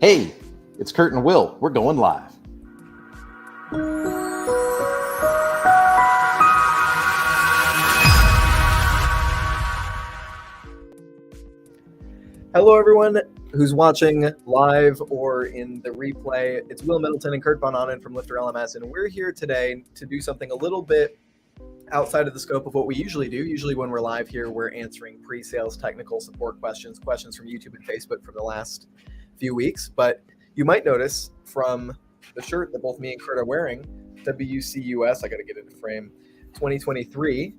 Hey, it's Kurt and Will. We're going live. Hello, everyone who's watching live or in the replay. It's Will Middleton and Kurt Von Onen from LifterLMS, and we're here today to do something a little bit outside of the scope of what we usually do. Usually when we're live here, we're answering pre-sales technical support questions from YouTube and Facebook from the last few weeks. But you might notice from the shirt that both me and Kurt are wearing, WC US, I got to get into frame, 2023.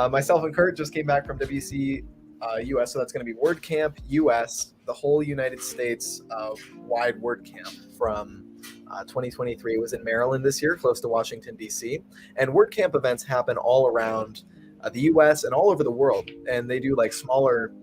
Myself and Kurt just came back from WC US, so that's going to be WordCamp US, the whole United States wide WordCamp from 2023. It was in Maryland this year, close to Washington, D.C. And WordCamp events happen all around the U.S. and all over the world. And they do like smaller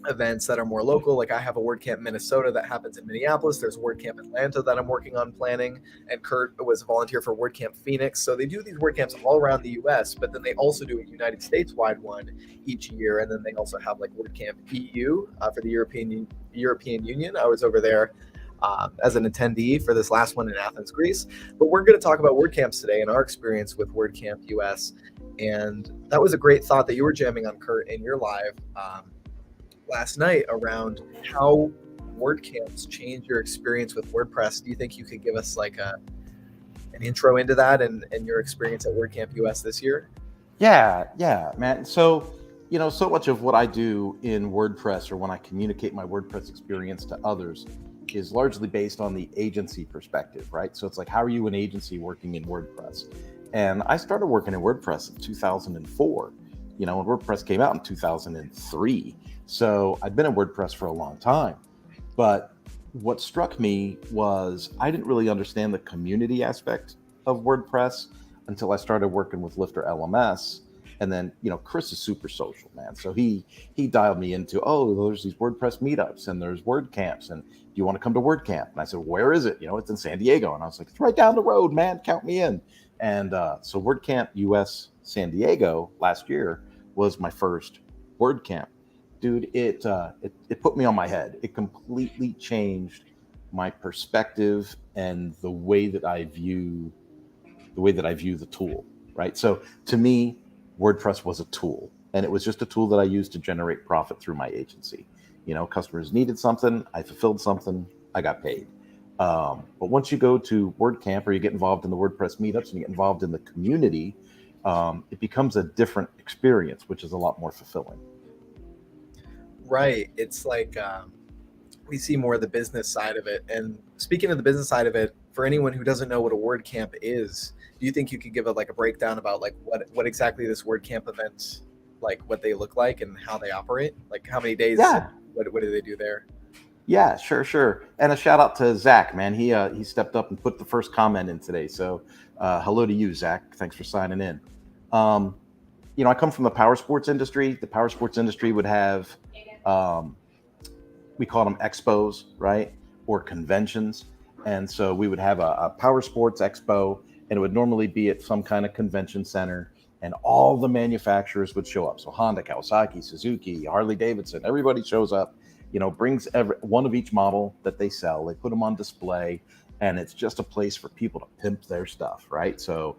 events that are more local. Like I have a WordCamp Minnesota that happens in Minneapolis. There's WordCamp Atlanta that I'm working on planning. And Kurt was a volunteer for WordCamp Phoenix. So they do these WordCamps all around the U.S., but then they also do a United States-wide one each year. And then they also have like WordCamp EU for the European Union. I was over there as an attendee for this last one in Athens, Greece. But we're going to talk about WordCamps today and our experience with WordCamp US. And that was a great thought that you were jamming on, Kurt, in your live last night around how WordCamps change your experience with WordPress. Do you think you could give us like an intro into that and your experience at WordCamp US this year? Yeah, man. So, so much of what I do in WordPress or when I communicate my WordPress experience to others is largely based on the agency perspective, right? So it's like, how are you an agency working in WordPress? And I started working in WordPress in 2004, when WordPress came out in 2003. So I'd been in WordPress for a long time. But what struck me was I didn't really understand the community aspect of WordPress until I started working with LifterLMS. And then, Chris is super social, man. So he dialed me into, there's these WordPress meetups and there's WordCamps. And do you want to come to WordCamp? And I said, where is it? It's in San Diego. And I was like, it's right down the road, man. Count me in. And so WordCamp US San Diego last year was my first WordCamp. Dude, it put me on my head. It completely changed my perspective and the way that I view the tool, right? So to me, WordPress was a tool, and it was just a tool that I used to generate profit through my agency. Customers needed something, I fulfilled something, I got paid. But once you go to WordCamp or you get involved in the WordPress meetups and you get involved in the community, it becomes a different experience, which is a lot more fulfilling. Right. It's like we see more of the business side of it. And speaking of the business side of it, for anyone who doesn't know what a WordCamp is, do you think you could give a breakdown about like what exactly this WordCamp event, like what they look like and how they operate? Like how many days? Yeah. What do they do there? Yeah, sure. And a shout out to Zach, man. He stepped up and put the first comment in today. So hello to you, Zach. Thanks for signing in. I come from the power sports industry. The power sports industry would have, we call them expos, right? Or conventions. And so we would have a power sports expo, and it would normally be at some kind of convention center, and all the manufacturers would show up. So Honda, Kawasaki, Suzuki, Harley Davidson, everybody shows up, brings one of each model that they sell. They put them on display, and it's just a place for people to pimp their stuff, right? So,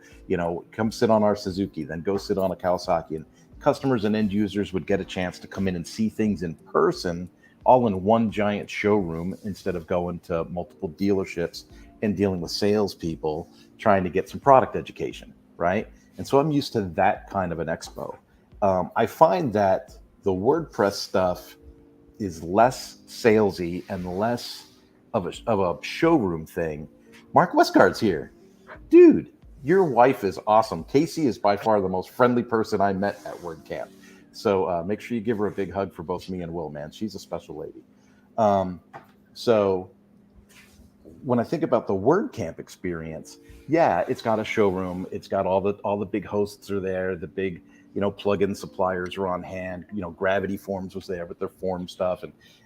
come sit on our Suzuki, then go sit on a Kawasaki, and customers and end users would get a chance to come in and see things in person, all in one giant showroom, instead of going to multiple dealerships and dealing with salespeople trying to get some product education, right? And so I'm used to that kind of an expo. I find that the WordPress stuff is less salesy and less of a showroom thing. Mark Westgard's here. Dude, your wife is awesome. Casey is by far the most friendly person I met at WordCamp. So make sure you give her a big hug for both me and Will, man. She's a special lady. So when I think about the WordCamp experience, yeah, it's got a showroom. It's got all the big hosts are there. The big, plugin suppliers are on hand. Gravity Forms was there with their form stuff.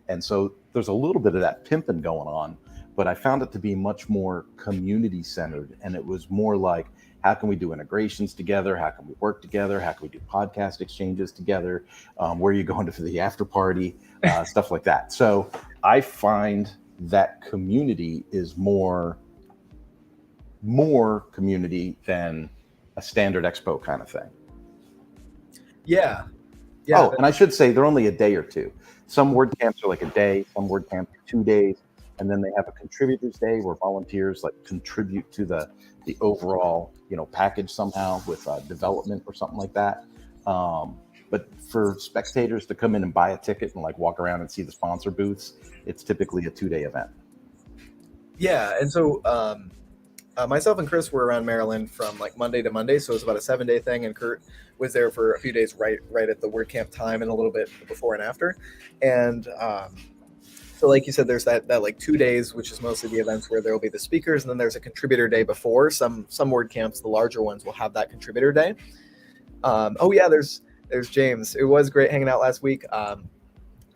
And so there's a little bit of that pimping going on, but I found it to be much more community centered. And it was more like, how can we do integrations together? How can we work together? How can we do podcast exchanges together? Where are you going to for the after party? Stuff like that. So I find that community is more community than a standard expo kind of thing. Yeah. Oh, and I should say they're only a day or two. Some WordCamps are like a day, some WordCamps are 2 days, and then they have a contributors day where volunteers like contribute to the overall, package somehow with development or something like that. But for spectators to come in and buy a ticket and like walk around and see the sponsor booths, it's typically a 2-day event. Yeah, and so myself and Chris were around Maryland from like Monday to Monday, so it was about a 7-day thing, and Kurt was there for a few days right at the WordCamp time and a little bit before and after. And so like you said, there's that like 2 days, which is mostly the events where there will be the speakers, and then there's a contributor day before. Some WordCamps, the larger ones, will have that contributor day. Oh yeah, there's James. It was great hanging out last week.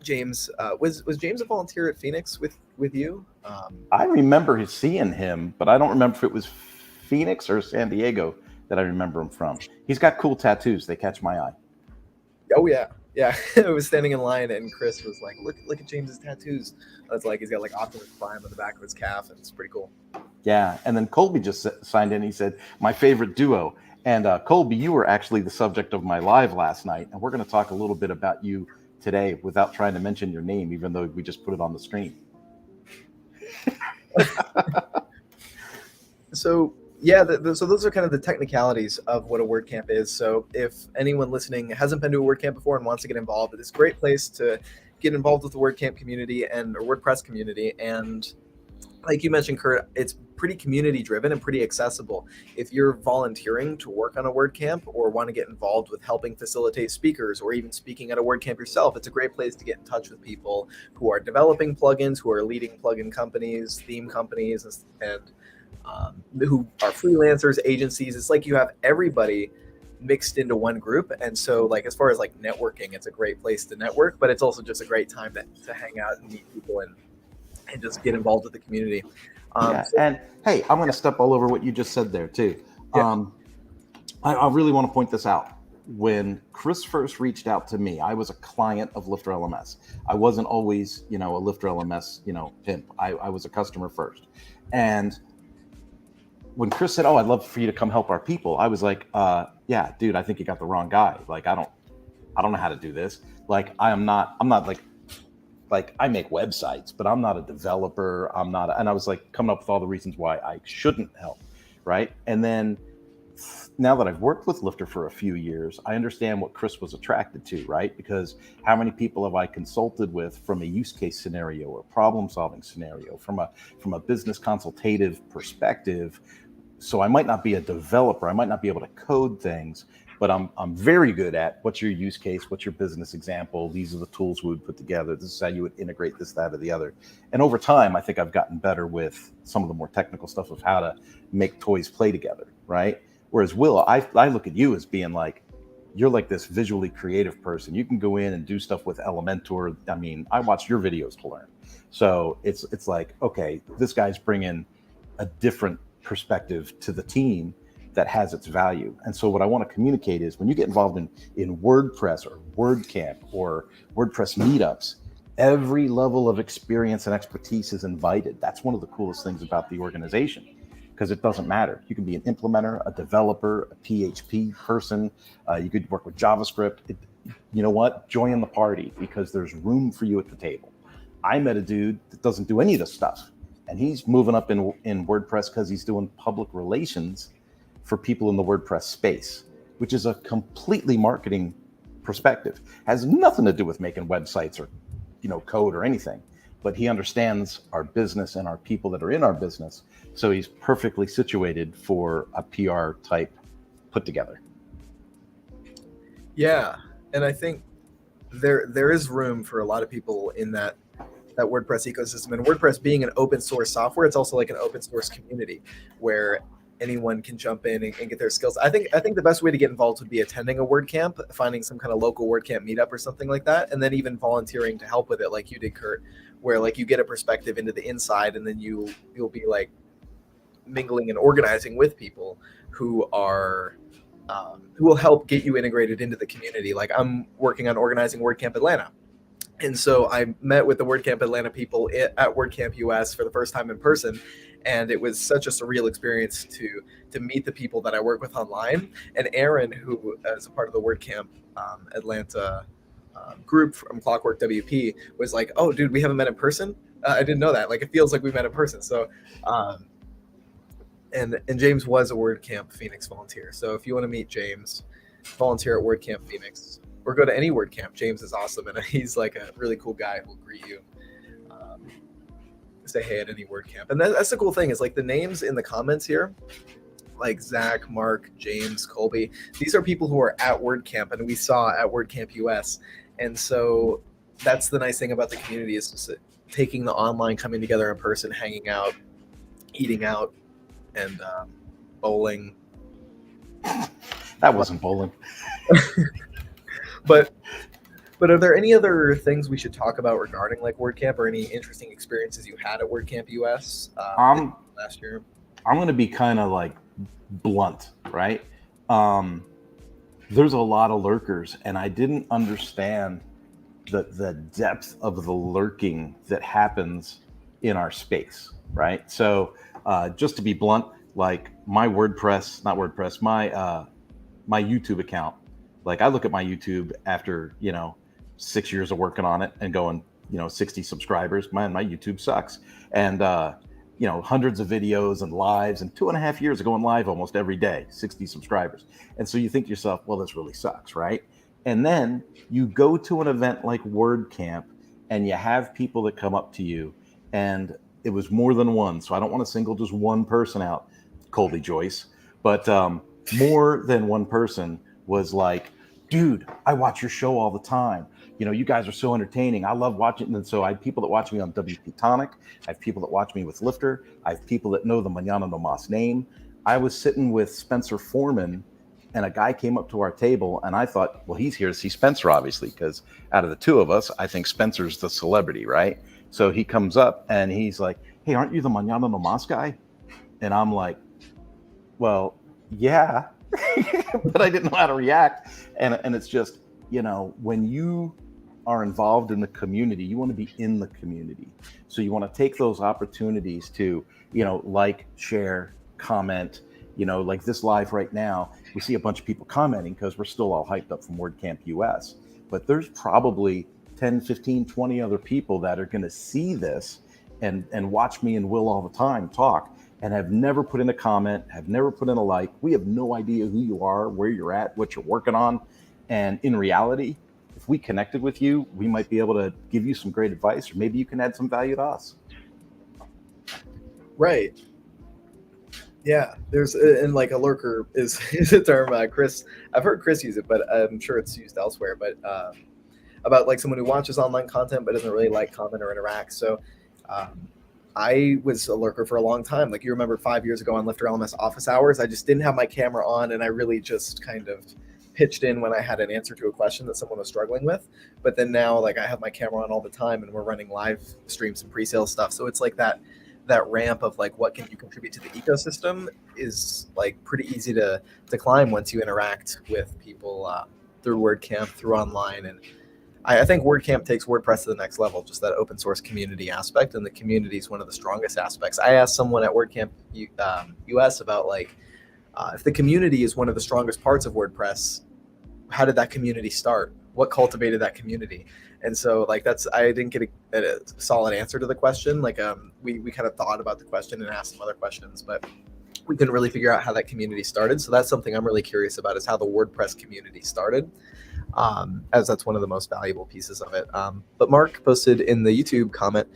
James, was James a volunteer at Phoenix with you? I remember seeing him, but I don't remember if it was Phoenix or San Diego that I remember him from. He's got cool tattoos. They catch my eye. Oh yeah. Yeah. I was standing in line and Chris was like, look at James's tattoos. It's like, he's got like Optimus Prime on the back of his calf, and it's pretty cool. Yeah. And then Colby just signed in. He said, my favorite duo. And Colby, you were actually the subject of my live last night. And we're going to talk a little bit about you today without trying to mention your name, even though we just put it on the screen. So yeah, so those are kind of the technicalities of what a WordCamp is. So if anyone listening hasn't been to a WordCamp before and wants to get involved, it's a great place to get involved with the WordCamp community and or WordPress community. And like you mentioned, Kurt, it's pretty community driven and pretty accessible. If you're volunteering to work on a WordCamp or want to get involved with helping facilitate speakers or even speaking at a WordCamp yourself, it's a great place to get in touch with people who are developing plugins, who are leading plugin companies, theme companies, and who are freelancers, agencies. It's like you have everybody mixed into one group. And so like as far as like networking, it's a great place to network, but it's also just a great time to hang out and meet people and just get involved with the community. And hey, I'm going to step all over what you just said there too. Yeah. I really want to point this out. When Chris first reached out to me, I was a client of LifterLMS. I wasn't always, a LifterLMS, pimp. I was a customer first. And when Chris said, "Oh, I'd love for you to come help our people," I was like, "Yeah, dude, I think you got the wrong guy. Like, I don't know how to do this. Like, I'm not like I make websites, but I'm not a developer. And I was like coming up with all the reasons why I shouldn't help, right? And then now that I've worked with Lifter for a few years, I understand what Chris was attracted to, right? Because how many people have I consulted with from a use case scenario or problem solving scenario, from a business consultative perspective? So I might not be a developer, I might not be able to code things, but I'm very good at what's your use case, what's your business example, these are the tools we would put together, this is how you would integrate this, that, or the other. And over time, I think I've gotten better with some of the more technical stuff of how to make toys play together, right? Whereas Will, I look at you as being like, you're like this visually creative person. You can go in and do stuff with Elementor. I mean, I watch your videos to learn. So it's like, okay, this guy's bringing a different perspective to the team that has its value. And so what I want to communicate is when you get involved in WordPress or WordCamp or WordPress meetups, every level of experience and expertise is invited. That's one of the coolest things about the organization, because it doesn't matter. You can be an implementer, a developer, a PHP person. You could work with JavaScript. You know what? Join the party, because there's room for you at the table. I met a dude that doesn't do any of this stuff, and he's moving up in WordPress because he's doing public relations for people in the WordPress space, which is a completely marketing perspective. Has nothing to do with making websites or, code or anything, but he understands our business and our people that are in our business. So he's perfectly situated for a PR type put together. Yeah. And I think there is room for a lot of people in that WordPress ecosystem. And WordPress being an open source software, it's also like an open source community where anyone can jump in and get their skills. I think the best way to get involved would be attending a WordCamp, finding some kind of local WordCamp meetup or something like that, and then even volunteering to help with it, like you did, Kurt, where like you get a perspective into the inside, and then you'll be like mingling and organizing with people who are who will help get you integrated into the community. Like I'm working on organizing WordCamp Atlanta, And so I met with the WordCamp Atlanta people at WordCamp US for the first time in person, and it was such a surreal experience to meet the people that I work with online. And Aaron, who is a part of the WordCamp Atlanta group from Clockwork WP, was like, "Oh, dude, we haven't met in person. I didn't know that. Like, it feels like we met in person." So, and James was a WordCamp Phoenix volunteer. So if you want to meet James, volunteer at WordCamp Phoenix, or go to any WordCamp. James is awesome, and he's like a really cool guy who'll greet you, say hey at any WordCamp. And that's the cool thing is like the names in the comments here, like Zach, Mark, James, Colby. These are people who are at WordCamp, and we saw at WordCamp US. And so that's the nice thing about the community is just taking the online, coming together in person, hanging out, eating out, and bowling. That wasn't bowling. But are there any other things we should talk about regarding like WordCamp or any interesting experiences you had at WordCamp US last year? I'm going to be kind of like blunt, right? There's a lot of lurkers, and I didn't understand the depth of the lurking that happens in our space, right? So just to be blunt, like my my YouTube account, like I look at my YouTube after 6 years of working on it and going 60 subscribers. Man, my YouTube sucks. And hundreds of videos and lives, and 2.5 years of going live almost every day, 60 subscribers. And so you think to yourself, well, this really sucks, right? And then you go to an event like WordCamp and you have people that come up to you, and it was more than one. So I don't want to single just one person out, Colby Joyce, but more than one person was like, dude, I watch your show all the time. You guys are so entertaining. I love watching. And so I have people that watch me on WP Tonic. I have people that watch me with Lifter. I have people that know the Mañana No Mas name. I was sitting with Spencer Foreman, and a guy came up to our table, and I thought, well, he's here to see Spencer, obviously, because out of the two of us, I think Spencer's the celebrity, right? So he comes up and he's like, hey, aren't you the Mañana No Mas guy? And I'm like, well, yeah. But I didn't know how to react. And it's just, when you are involved in the community, you want to be in the community. So you want to take those opportunities to, like, share, comment, like this live right now, we see a bunch of people commenting because we're still all hyped up from WordCamp US. But there's probably 10, 15, 20 other people that are going to see this and watch me and Will all the time talk, and have never put in a comment, have never put in a like. We have no idea who you are, where you're at, what you're working on. And in reality, if we connected with you, we might be able to give you some great advice, or maybe you can add some value to us. Right. Yeah. And like a lurker is a term, Chris, I've heard Chris use it, but I'm sure it's used elsewhere, but about like someone who watches online content, but doesn't really like, comment, or interact. So I was a lurker for a long time. Like, you remember 5 years ago on LifterLMS office hours, I just didn't have my camera on, and I really just kind of pitched in when I had an answer to a question that someone was struggling with. But then now, like, I have my camera on all the time, and we're running live streams and pre-sale stuff. So it's like that ramp of like, what can you contribute to the ecosystem is like pretty easy to climb once you interact with people through WordCamp, through online. And I think WordCamp takes WordPress to the next level, just that open source community aspect, and the community is one of the strongest aspects. I asked someone at WordCamp US about like, if the community is one of the strongest parts of WordPress, how did that community start? What cultivated that community? And so like I didn't get a solid answer to the question. Like we kind of thought about the question and asked some other questions, but we couldn't really figure out how that community started. So that's something I'm really curious about, is how the WordPress community started, as that's one of the most valuable pieces of it. But Mark posted in the YouTube comment,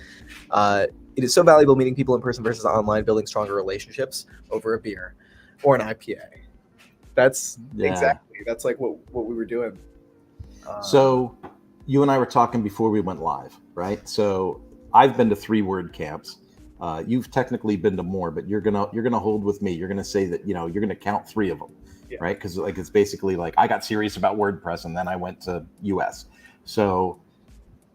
it is so valuable meeting people in person versus online, building stronger relationships over a beer or an IPA. That's exactly, that's like what we were doing. So you and I were talking before we went live, right? So I've been to 3 WordCamps. You've technically been to more, but you're gonna hold with me. You're gonna say that you're gonna count 3 of them, right? Because like it's basically like I got serious about WordPress and then I went to US. So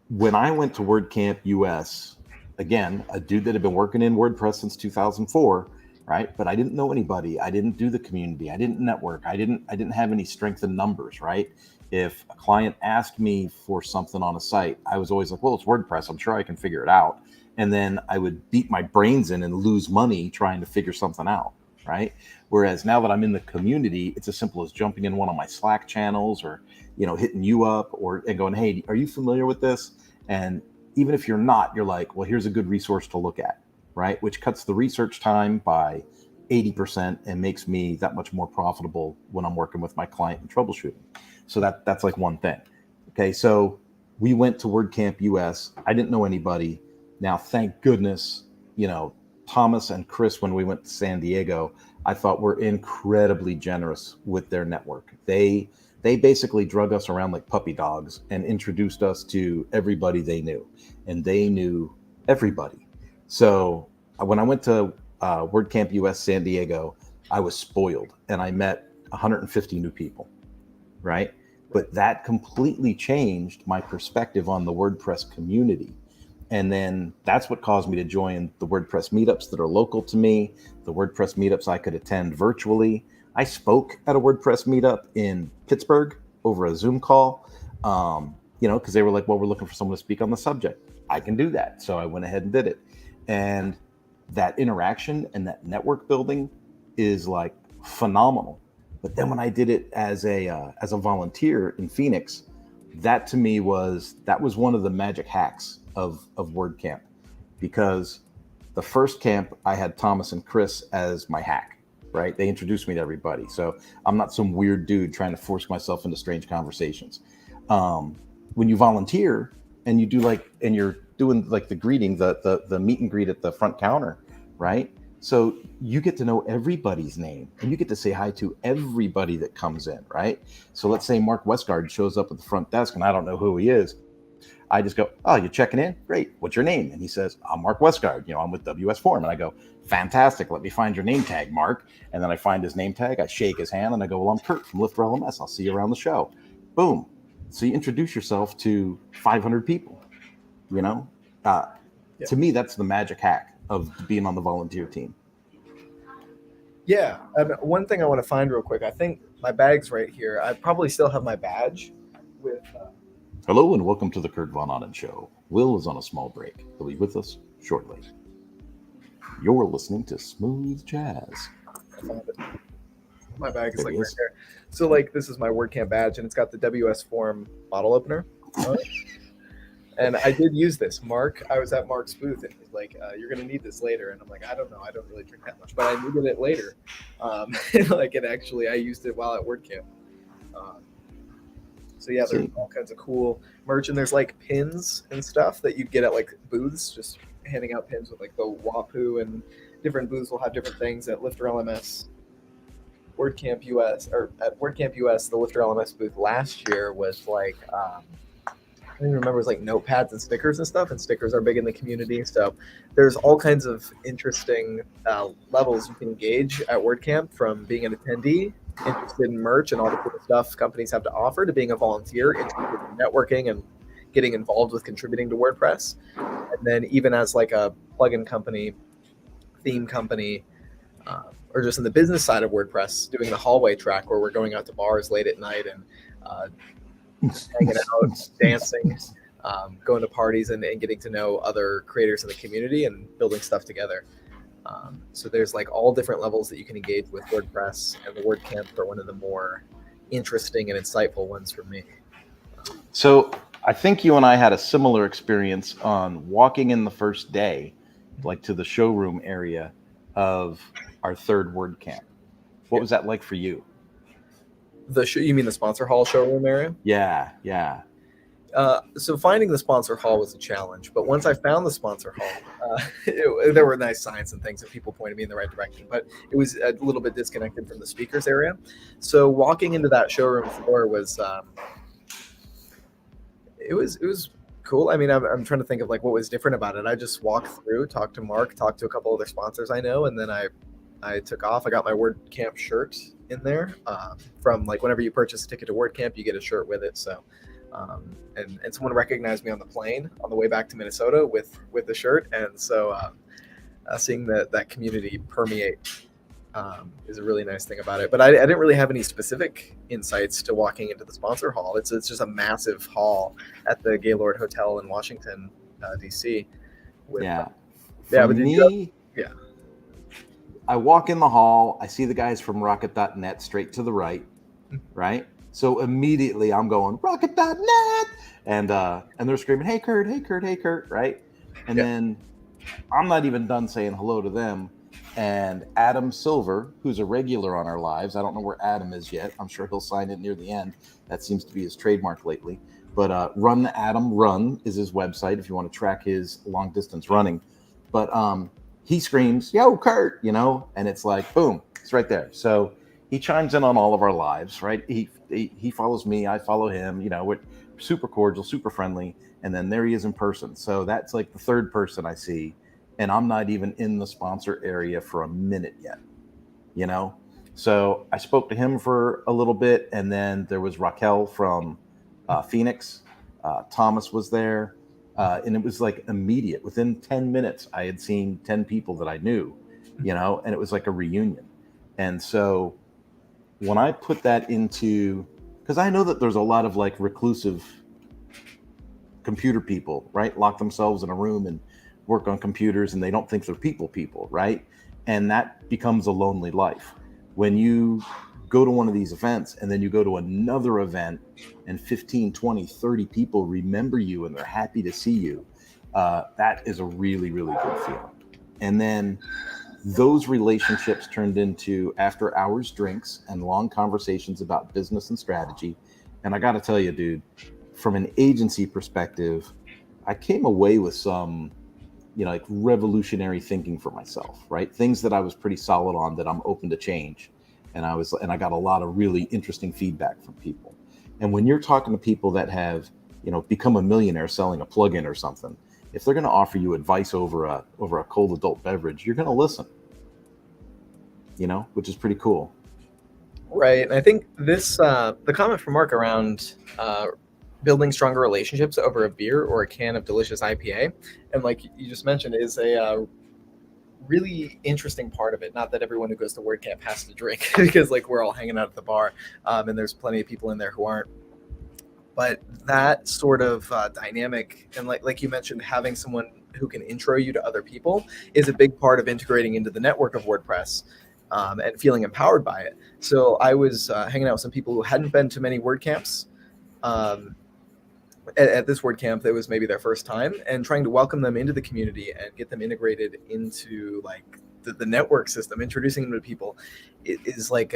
when I went to WordCamp US, again, a dude that had been working in WordPress since 2004, right? But I didn't know anybody. I didn't do the community. I didn't network. I didn't have any strength in numbers, right? If a client asked me for something on a site, I was always like, well, it's WordPress. I'm sure I can figure it out. And then I would beat my brains in and lose money trying to figure something out. Right. Whereas now that I'm in the community, it's as simple as jumping in one of my Slack channels or, hitting you up and going, hey, are you familiar with this? And even if you're not, you're like, well, here's a good resource to look at. Right. Which cuts the research time by 80% and makes me that much more profitable when I'm working with my client and troubleshooting. So that's like one thing. Okay, so we went to WordCamp US. I didn't know anybody. Now, thank goodness, Thomas and Chris, when we went to San Diego, I thought were incredibly generous with their network. They basically drug us around like puppy dogs and introduced us to everybody they knew, and they knew everybody. So when I went to WordCamp US San Diego, I was spoiled, and I met 150 new people, right? But that completely changed my perspective on the WordPress community. And then that's what caused me to join the WordPress meetups that are local to me, the WordPress meetups I could attend virtually. I spoke at a WordPress meetup in Pittsburgh over a Zoom call, because they were like, well, we're looking for someone to speak on the subject. I can do that. So I went ahead and did it. And that interaction and that network building is like phenomenal. But then when I did it as a volunteer in Phoenix, that to me was one of the magic hacks of WordCamp, because the first camp I had Thomas and Chris as my hack, right? They introduced me to everybody. So I'm not some weird dude trying to force myself into strange conversations. When you volunteer and you're doing like the greeting, the meet and greet at the front counter, right? So you get to know everybody's name and you get to say hi to everybody that comes in, right? So let's say Mark Westgard shows up at the front desk and I don't know who he is. I just go, oh, you're checking in? Great. What's your name? And he says, I'm Mark Westgard. I'm with WS Forum. And I go, fantastic. Let me find your name tag, Mark. And then I find his name tag. I shake his hand and I go, well, I'm Kurt from LifterLMS. I'll see you around the show. Boom. So you introduce yourself to 500 people, To me, that's the magic hack of being on the volunteer team. Yeah. One thing I want to find real quick, I think my bag's right here. I probably still have my badge with... Hello and welcome to the Kurt Von Otten Show. Will is on a small break. He'll be with us shortly. You're listening to Smooth Jazz. My bag is like right there. So like this is my WordCamp badge and it's got the WS Forum bottle opener. And I did use this. I was at Mark's booth and he's like, you're going to need this later. And I'm like, I don't know. I don't really drink that much, but I needed it later. I used it while at WordCamp. So yeah, there's all kinds of cool merch, and there's like pins and stuff that you'd get at like booths, just handing out pins with like the WAPU, and different booths will have different things. At LifterLMS, WordCamp US, or at WordCamp US, the LifterLMS booth last year was like, I don't even remember, it was like notepads and stickers and stuff, and stickers are big in the community. So there's all kinds of interesting levels you can engage at WordCamp, from being an attendee interested in merch and all the cool stuff companies have to offer, to being a volunteer interested in networking and getting involved with contributing to WordPress. And then even as like a plugin company, theme company, or just in the business side of WordPress, doing the hallway track where we're going out to bars late at night and hanging out, dancing, going to parties and getting to know other creators in the community and building stuff together. So there's like all different levels that you can engage with WordPress, and the WordCamp are one of the more interesting and insightful ones for me. So I think you and I had a similar experience on walking in the first day, like to the showroom area of our third WordCamp. What was that like for you? You mean the sponsor hall showroom area? Yeah. So finding the sponsor hall was a challenge, but once I found the sponsor hall, there were nice signs and things that people pointed me in the right direction, but it was a little bit disconnected from the speakers area. So walking into that showroom floor was, it was cool. I mean, I'm trying to think of like what was different about it. I just walked through, talked to Mark, talked to a couple other sponsors I know, and then I took off. I got my WordCamp shirt in there. From like whenever you purchase a ticket to WordCamp, you get a shirt with it. So. And someone recognized me on the plane on the way back to Minnesota with the shirt, and so seeing that community permeate is a really nice thing about it. But I didn't really have any specific insights to walking into the sponsor hall. It's just a massive hall at the Gaylord Hotel in Washington, D.C. With, Yeah. yeah, For but did me, you have, I walk in the hall, I see the guys from rocket.net straight to the right? So immediately I'm going rocket.net, and they're screaming, "Hey Kurt, hey Kurt, hey Kurt," right? And yeah, then I'm not even done saying hello to them. And Adam Silver, who's a regular on our lives, I don't know where Adam is yet. I'm sure he'll sign it near the end. That seems to be his trademark lately. But Run Adam Run is his website if you want to track his long distance running. But he screams, "Yo, Kurt," and it's like, boom, it's right there. So he chimes in on all of our lives, right? He follows me, I follow him. We're super cordial, super friendly, and then there he is in person. So that's like the third person I see, and I'm not even in the sponsor area for a minute yet. So I spoke to him for a little bit, and then there was Raquel from Phoenix. Thomas was there, and it was like immediate. Within 10 minutes, I had seen 10 people that I knew, and it was like a reunion. And so when I put that into, because I know that there's a lot of like reclusive computer people, right? Lock themselves in a room and work on computers, and they don't think they're people, right? And that becomes a lonely life. When you go to one of these events and then you go to another event and 15, 20, 30 people remember you and they're happy to see you, that is a really, really good feeling. And then those relationships turned into after hours drinks and long conversations about business and strategy. And I got to tell you, dude, from an agency perspective, I came away with some, like revolutionary thinking for myself, right? Things that I was pretty solid on that I'm open to change. And I got a lot of really interesting feedback from people. And when you're talking to people that have, become a millionaire selling a plugin or something, if they're going to offer you advice over a cold adult beverage, you're going to listen, which is pretty cool. right. And I think this the comment from Mark around building stronger relationships over a beer or a can of delicious IPA, and like you just mentioned, is a really interesting part of it. Not that everyone who goes to WordCamp has to drink, because like we're all hanging out at the bar, and there's plenty of people in there who aren't. But that sort of dynamic, and like you mentioned, having someone who can intro you to other people is a big part of integrating into the network of WordPress, and feeling empowered by it. So I was hanging out with some people who hadn't been to many WordCamps. At this WordCamp, that was maybe their first time, and trying to welcome them into the community and get them integrated into like the network system, introducing them to people is like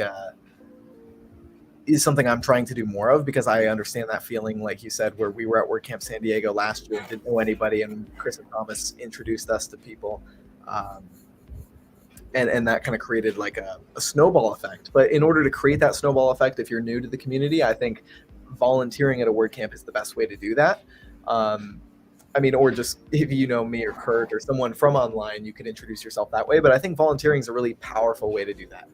is something I'm trying to do more of, because I understand that feeling, like you said, where we were at WordCamp San Diego last year and didn't know anybody, and Chris and Thomas introduced us to people. And that kind of created like a snowball effect. But in order to create that snowball effect, if you're new to the community, I think volunteering at a WordCamp is the best way to do that. Or just if you know me or Kurt or someone from online, you could introduce yourself that way. But I think volunteering is a really powerful way to do that,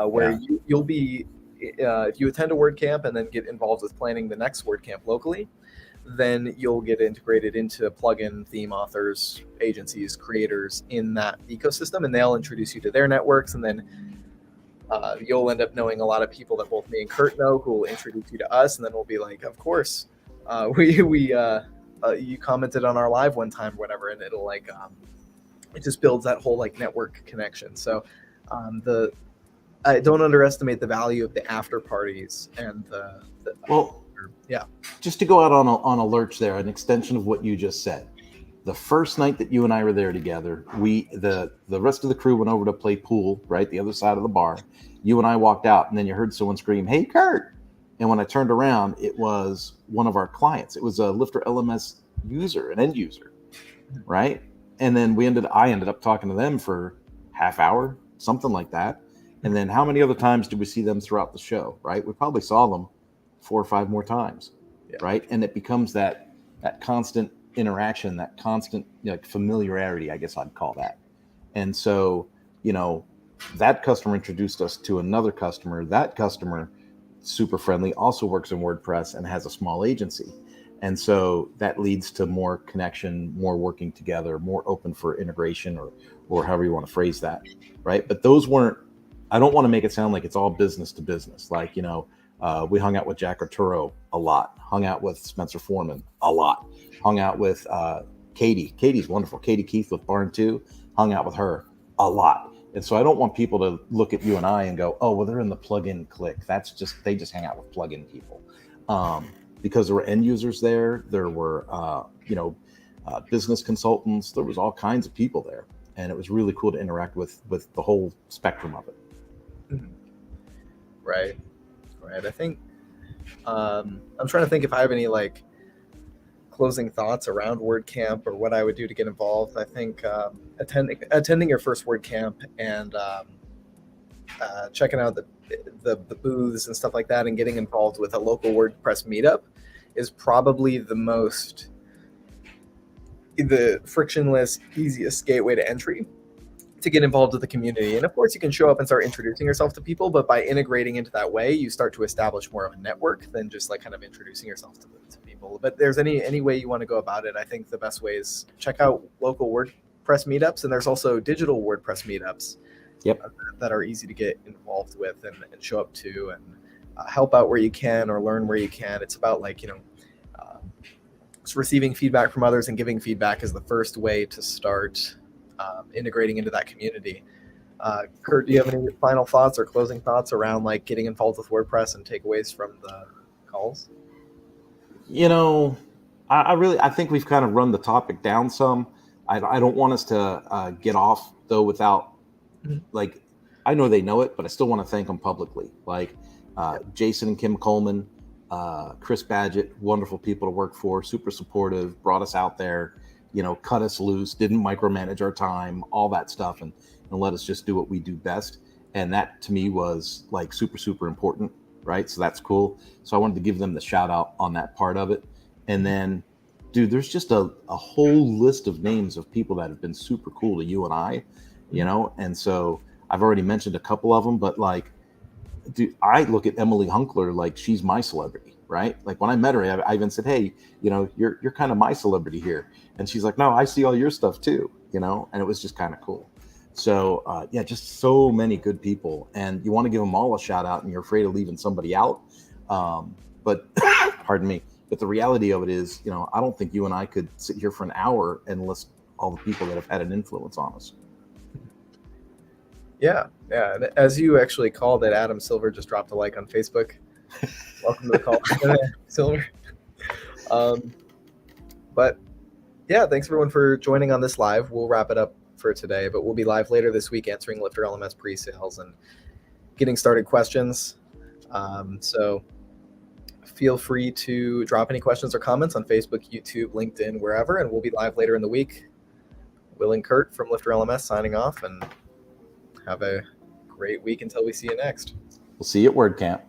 where you'll be, if you attend a WordCamp and then get involved with planning the next WordCamp locally, then you'll get integrated into plugin theme authors, agencies, creators in that ecosystem, and they'll introduce you to their networks. And then you'll end up knowing a lot of people that both me and Kurt know, who will introduce you to us. And then we'll be like, of course, you commented on our live one time or whatever, and it'll like, it just builds that whole like network connection. So I don't underestimate the value of the after parties and just to go out on a lurch there, an extension of what you just said. The first night that you and I were there together, the rest of the crew went over to play pool, right, the other side of the bar. You and I walked out, and then you heard someone scream, "Hey, Kurt!" And when I turned around, it was one of our clients. It was a LifterLMS user, an end user, right? And then I ended up talking to them for half hour, something like that. And then how many other times did we see them throughout the show, right? We probably saw them 4 or 5 more times, right? And it becomes that constant interaction, that constant familiarity, I guess I'd call that. And so, that customer introduced us to another customer. That customer, super friendly, also works in WordPress and has a small agency. And so that leads to more connection, more working together, more open for integration, or however you want to phrase that, right? But those weren't I don't want to make it sound like it's all business to business. Like, we hung out with Jack Arturo a lot, hung out with Spencer Foreman a lot, hung out with Katie. Katie's wonderful. Katie Keith with Barn 2, hung out with her a lot. And so I don't want people to look at you and I and go, oh, well, they're in the plugin clique. They just hang out with plugin people. Because there were end users there. There were, business consultants. There was all kinds of people there. And it was really cool to interact with the whole spectrum of it. Right. I think I'm trying to think if I have any like closing thoughts around WordCamp or what I would do to get involved. I think attending your first WordCamp and checking out the booths and stuff like that, and getting involved with a local WordPress meetup is probably the frictionless, easiest gateway to entry to get involved with the community. And of course, you can show up and start introducing yourself to people, but by integrating into that way, you start to establish more of a network than just like kind of introducing yourself to people. But there's any way you want to go about it. I think the best way is check out local WordPress meetups, and there's also digital WordPress meetups that are easy to get involved with and show up to, and help out where you can or learn where you can. It's about like, just receiving feedback from others and giving feedback is the first way to start integrating into that community. Kurt, do you have any final thoughts or closing thoughts around like getting involved with WordPress and takeaways from the calls? I think we've kind of run the topic down some. I don't want us to get off though without like, I know they know it, but I still want to thank them publicly. Like Jason and Kim Coleman, Chris Badgett, wonderful people to work for, super supportive, brought us out there, cut us loose, didn't micromanage our time, all that stuff, and let us just do what we do best. And that to me was like super, super important, right? So that's cool. So I wanted to give them the shout out on that part of it. And then, dude, there's just a whole list of names of people that have been super cool to you and I, and so I've already mentioned a couple of them, but like, dude, I look at Emily Hunkler like she's my celebrity, right? Like when I met her, I even said, hey, you're kind of my celebrity here. And she's like, no, I see all your stuff too, and it was just kind of cool. So just so many good people, and you want to give them all a shout out and you're afraid of leaving somebody out. But pardon me. But the reality of it is, I don't think you and I could sit here for an hour and list all the people that have had an influence on us. Yeah. And as you actually called it, Adam Silver just dropped a like on Facebook. Welcome to the call, Silver. But yeah, thanks everyone for joining on this live. We'll wrap it up for today, but we'll be live later this week answering LifterLMS pre-sales and getting started questions. So feel free to drop any questions or comments on Facebook, YouTube, LinkedIn, wherever, and we'll be live later in the week. Will and Kurt from LifterLMS signing off, and have a great week until we see you next. We'll see you at WordCamp.